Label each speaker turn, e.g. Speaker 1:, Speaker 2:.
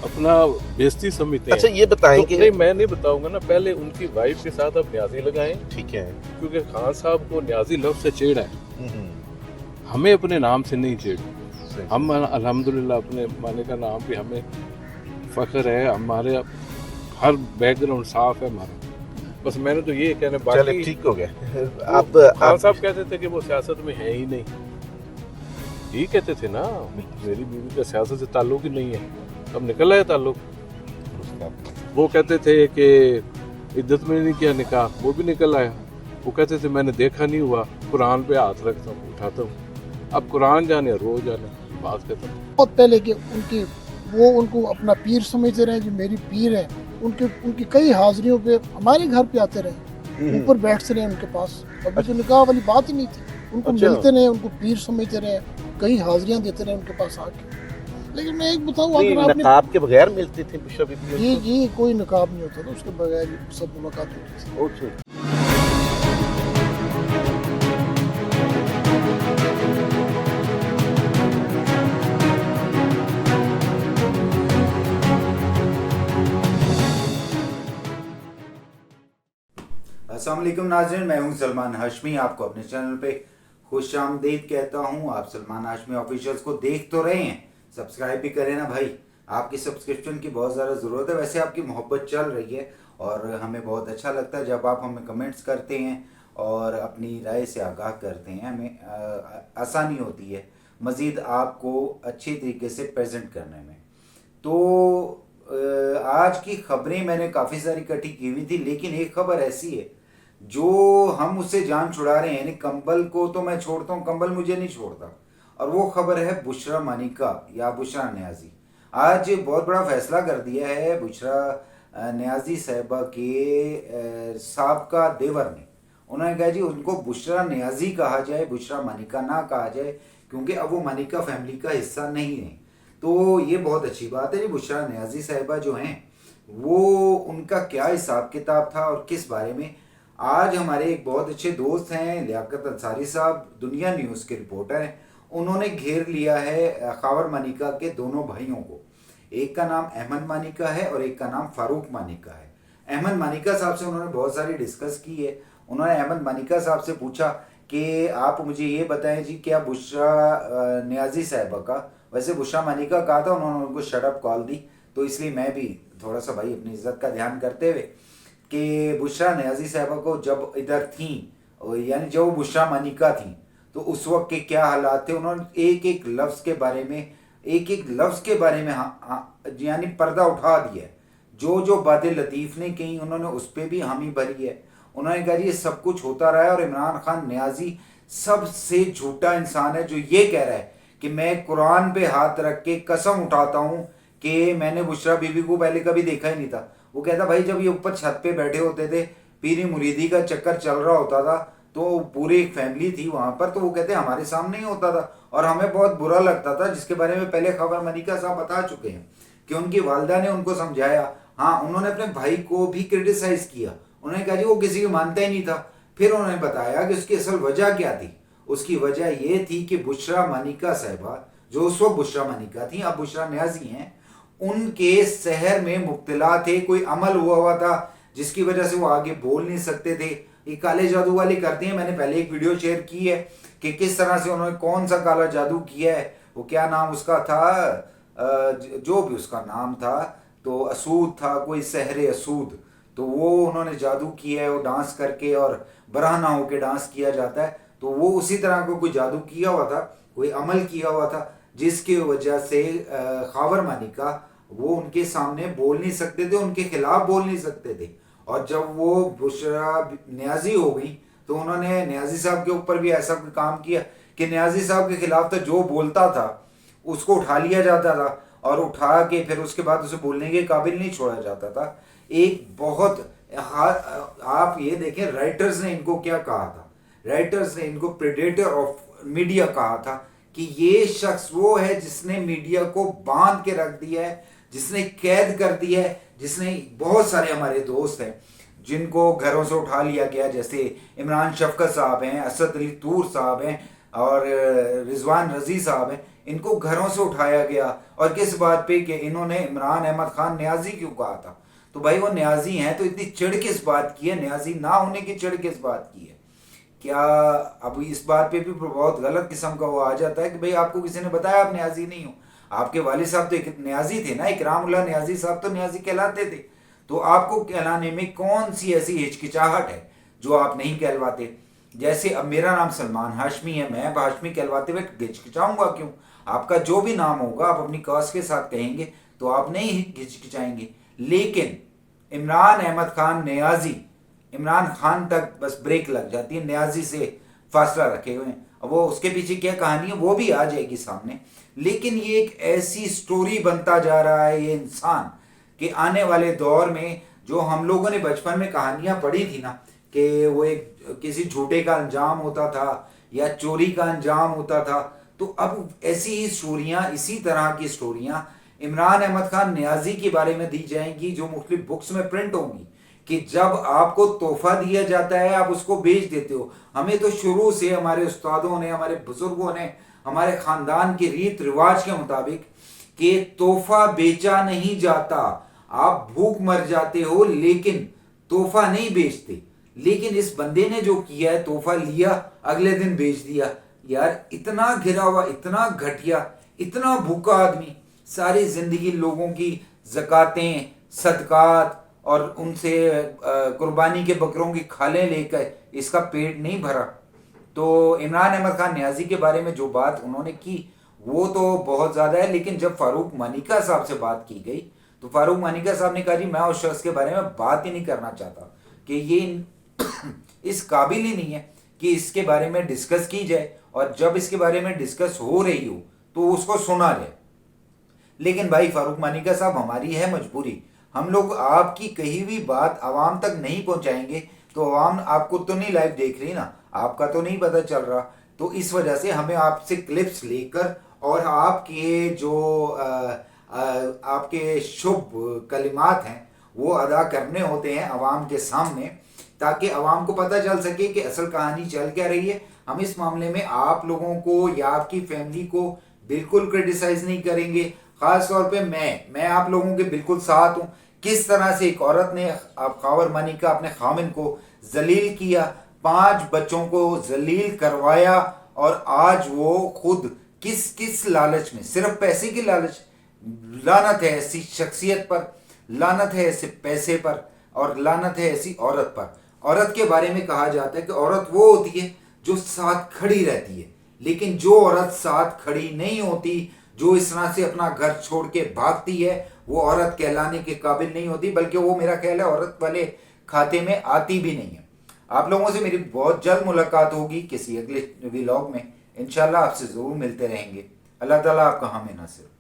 Speaker 1: अपना बेइज्जती समझते हैं।
Speaker 2: अच्छा ये बताएं
Speaker 1: तो
Speaker 2: कि
Speaker 1: नहीं, मैं नहीं बताऊंगा ना, पहले उनकी वाइफ के साथ आप न्याजी लगाएं,
Speaker 2: ठीक है।
Speaker 1: क्योंकि खान साहब को न्याजी लफ्ज से छेड़ा है,
Speaker 2: हम्म,
Speaker 1: हमें अपने नाम से नहीं छेड़।
Speaker 2: सही।
Speaker 1: हम अल्हम्दुलिल्लाह अपने माने का नाम भी हमें फख्र है, हमारे हर बैकग्राउंड साफ है हमारा। बस मैंने तो ये कहना,
Speaker 2: चले
Speaker 1: बाकी
Speaker 2: ठीक हो गया।
Speaker 1: वो
Speaker 2: आप
Speaker 1: खान
Speaker 2: आप
Speaker 1: साहब कहते थे कि वो सियासत में है ही नहीं, यही कहते थे ना, मेरी बीवी का सियासत से ताल्लुक ही नहीं है, अब निकल आया ताल्लुक। वो कहते थे कि इद्दत में नहीं किया निकाह, वो भी निकल आया। वो कहते थे मैंने देखा नहीं हुआ, कुरान पे हाथ रखता हूँ, उठाता हूँ। अब कुरान जाने रोज जाने, बात खत्म।
Speaker 3: बहुत पहले के उनके वो उनको अपना पीर समझते रहे, जो मेरी पीर है, उनकी कई हाजिरियों पे हमारे घर पे आते रहे, ऊपर बैठते रहे उनके पास। अभी तो निकाह वाली बात ही नहीं थी, उनको
Speaker 2: अच्छा।
Speaker 3: मिलते रहे, उनको पीर समझते रहे, कई हाजिरियां देते रहे उनके पास आके। लेकिन मैं एक बताऊँ,
Speaker 2: नहीं,
Speaker 3: अगर आपने
Speaker 2: नकाब के बगैर मिलते थे बुशरा बीबी?
Speaker 3: ये कोई नकाब नहीं होता था, उसके बगैर सब मुलाकात होती थी।
Speaker 2: ओके।
Speaker 4: अस्सलाम वालेकुम नाज़रीन, मैं हूं सलमान हाशमी। आपको अपने चैनल पे खुश आमदीद कहता हूं। आप सलमान हाशमी ऑफिशियल्स को देख तो रहे हैं, सब्सक्राइब भी करें ना भाई। आपकी सब्सक्रिप्शन की बहुत ज़्यादा ज़रूरत है। वैसे आपकी मोहब्बत चल रही है और हमें बहुत अच्छा लगता है जब आप हमें कमेंट्स करते हैं और अपनी राय से आगाह करते हैं। हमें आसानी होती है मज़ीद आपको अच्छी तरीके से प्रेजेंट करने में। तो आज की खबरें मैंने काफ़ी सारी इकट्ठी की हुई थी, लेकिन एक खबर ऐसी है जो हम उससे जान छुड़ा रहे हैं। यानी कंबल को तो मैं छोड़ता हूँ, कंबल मुझे नहीं छोड़ता। और वो खबर है बुशरा मानिका या बुशरा न्याजी। आज बहुत बड़ा फैसला कर दिया है बुशरा न्याजी साहिबा के साबका देवर ने। उन्होंने कहा जी उनको बुशरा न्याजी कहा जाए, बुशरा मानिका ना कहा जाए, क्योंकि अब वो मानिका फैमिली का हिस्सा नहीं है। तो ये बहुत अच्छी बात है जी। बुशरा न्याजी साहिबा जो हैं वो, उनका क्या हिसाब किताब था और किस बारे में, आज हमारे एक बहुत अच्छे दोस्त हैं लियाकत अंसारी साहब, दुनिया न्यूज़ के रिपोर्टर हैं, उन्होंने घेर लिया है खावर मानिका के दोनों भाइयों को। एक का नाम अहमद मानिका है और एक का नाम फारूक मानिका है। अहमद मानिका साहब से उन्होंने बहुत सारी डिस्कस की है। उन्होंने अहमद मानिका साहब से पूछा कि आप मुझे ये बताएं जी, क्या बुशरा न्याजी साहिबा का, वैसे बुशरा मानिका कहा था, उन्होंने उनको शटअप कॉल दी। तो इसलिए मैं भी थोड़ा सा भाई अपनी इज्जत का ध्यान करते हुए कि बुशरा न्याजी साहिबा को जब इधर थी, यानी जब वो बुशरा मानिका थी, तो उस वक्त के क्या हालात थे, उन्होंने एक एक लफ्ज़ के बारे में, एक एक लफ्ज़ के बारे में यानी पर्दा उठा दिया है। जो जो बातें लतीफ़ ने कही उन्होंने उस पर भी हामी भरी है। उन्होंने कहा ये सब कुछ होता रहा है और इमरान खान न्याजी सबसे झूठा इंसान है जो ये कह रहा है कि मैं कुरान पे हाथ रख के कसम उठाता हूँ कि मैंने बुशरा बीबी को पहले कभी देखा ही नहीं था। वो कहता भाई जब ये ऊपर छत पे बैठे होते थे, पीरी मुरीदी का चक्कर चल रहा होता था, तो पूरी एक फैमिली थी वहाँ पर, तो वो कहते हमारे सामने ही होता था और हमें बहुत बुरा लगता था, जिसके बारे में पहले खबर मनिका साहब बता चुके हैं कि उनकी वालदा ने उनको समझाया। हाँ, उन्होंने अपने भाई को भी क्रिटिसाइज किया। उन्होंने कहा जी वो किसी को मानता ही नहीं था। फिर उन्होंने बताया कि उसकी असल वजह क्या थी। उसकी वजह ये थी कि बुशरा मानिका साहिबा, जो उस वक्त बुशरा मानिका थी, अब बुशरा न्याजी हैं, उनके शहर में मुब्तला थे, कोई अमल हुआ था जिसकी वजह से वो आगे बोल नहीं सकते थे। ये काले जादू वाले करते हैं। मैंने पहले एक वीडियो शेयर की है कि किस तरह से उन्होंने कौन सा काला जादू किया है। वो क्या नाम उसका था, जो भी उसका नाम था, तो असूद था, कोई सहरे असूद, तो वो उन्होंने जादू किया है। वो डांस करके और बरहना होकर डांस किया जाता है, तो वो उसी तरह का कोई जादू किया हुआ था, कोई अमल किया हुआ था, जिसकी वजह से खावर मानिका वो उनके सामने बोल नहीं सकते थे, उनके खिलाफ बोल नहीं सकते थे। और जब वो बुशरा न्याजी हो गई तो उन्होंने न्याजी साहब के ऊपर भी ऐसा कोई काम किया कि न्याजी साहब के खिलाफ तो जो बोलता था उसको उठा लिया जाता था और उठा के फिर उसके बाद उसे बोलने के काबिल नहीं छोड़ा जाता था। एक बहुत आप ये देखें, राइटर्स ने इनको क्या कहा था, राइटर्स ने इनको प्रेडेटर ऑफ मीडिया कहा था कि ये शख्स वो है जिसने मीडिया को बांध के रख दिया है, जिसने कैद कर दिया है, जिसने, बहुत सारे हमारे दोस्त हैं जिनको घरों से उठा लिया गया, जैसे इमरान शफकत साहब हैं, असद अली तूर साहब हैं और रिजवान रजी साहब हैं। इनको घरों से उठाया गया, और किस बात पे कि इन्होंने इमरान अहमद खान न्याजी क्यों कहा था। तो भाई वो न्याजी हैं तो इतनी चिढ़ किस बात की है, न्याजी ना होने की चिढ़ किस बात की है। क्या अब इस बात पे भी बहुत गलत किस्म का वो आ जाता है कि भाई आपको किसी ने बताया आप न्याजी नहीं हो। आपके वालिद साहब तो एक न्याजी थे ना, इकरामुल्लाह न्याजी साहब तो न्याजी कहलाते थे। तो आपको कहलाने में कौन सी ऐसी हिचकिचाहट है जो आप नहीं कहलवाते। जैसे अब मेरा नाम सलमान हाशमी है, मैं हाशमी कहलवाते हुए हिचकिचाऊंगा क्यों। आपका जो भी नाम होगा आप अपनी कास्ट के साथ कहेंगे तो आप नहीं हिचकिचाएंगे। लेकिन इमरान अहमद खान न्याजी, इमरान खान तक बस ब्रेक लग जाती है, न्याजी से फासला रखे हुए हैं। अब वो उसके पीछे क्या कहानी है वो भी आ जाएगी सामने। लेकिन ये एक ऐसी स्टोरी बनता जा रहा है ये इंसान कि आने वाले दौर में जो हम लोगों ने बचपन में कहानियां पढ़ी थी ना कि वो एक किसी झूठे का अंजाम होता था या चोरी का अंजाम होता था, तो अब ऐसी ही स्टोरियां, इसी तरह की स्टोरियां इमरान अहमद खान न्याजी के बारे में दी जाएंगी जो मुख्तलिफ बुक्स में प्रिंट होंगी कि जब आपको तोहफा दिया जाता है आप उसको बेच देते हो। हमें तो शुरू से हमारे उस्तादों ने, हमारे बुजुर्गों ने, हमारे खानदान के रीत रिवाज के मुताबिक कि तोहफा बेचा नहीं जाता, आप भूख मर जाते हो लेकिन तोहफा नहीं बेचते। लेकिन इस बंदे ने जो किया है, तोहफा लिया अगले दिन बेच दिया। यार इतना घिरा हुआ, इतना घटिया, इतना भूखा आदमी, सारी जिंदगी लोगों की ज़कातें, सदकात और उनसे कुर्बानी के बकरों की खालें लेकर इसका पेट नहीं भरा। तो इमरान अहमद खान न्याजी के बारे में जो बात उन्होंने की वो तो बहुत ज़्यादा है। लेकिन जब फारूक मानिका साहब से बात की गई तो फारूक मानिका साहब ने कहा जी मैं उस शख्स के बारे में बात ही नहीं करना चाहता कि ये इस काबिल ही नहीं है कि इसके बारे में डिस्कस की जाए, और जब इसके बारे में डिस्कस हो रही हो तो उसको सुना जाए। लेकिन भाई फारूक मानिका साहब हमारी है मजबूरी, हम लोग आपकी कही हुई बात आवाम तक नहीं पहुंचाएंगे तो आवाम आपको तो नहीं लाइव देख रही ना, आपका तो नहीं पता चल रहा। तो इस वजह से हमें आपसे क्लिप्स लेकर और आपके जो आपके शुभ कलिमात हैं वो अदा करने होते हैं आवाम के सामने, ताकि आवाम को पता चल सके कि असल कहानी चल क्या रही है। हम इस मामले में आप लोगों को या आपकी फैमिली को बिल्कुल क्रिटिसाइज नहीं करेंगे। खास तौर पे मैं आप लोगों के बिल्कुल साथ हूँ। किस तरह से एक औरत ने खावर मानिका अपने खामिन को जलील किया, 5 बच्चों को जलील करवाया, और आज वो खुद किस लालच में, सिर्फ पैसे की लालच, लानत है ऐसी शख्सियत पर, लानत है ऐसे पैसे पर, और लानत है ऐसी औरत पर। औरत के बारे में कहा जाता है कि औरत वो होती है जो साथ खड़ी रहती है, लेकिन जो औरत साथ खड़ी नहीं होती, जो इस तरह से अपना घर छोड़ के भागती है, वो औरत कहलाने के काबिल नहीं होती, बल्कि वो मेरा ख्याल है औरत वाले खाते में आती भी नहीं है। आप लोगों से मेरी बहुत जल्द मुलाकात होगी किसी अगले व्लॉग में, इंशाल्लाह आपसे ज़रूर मिलते रहेंगे। अल्लाह ताला आपका हामी नासिर।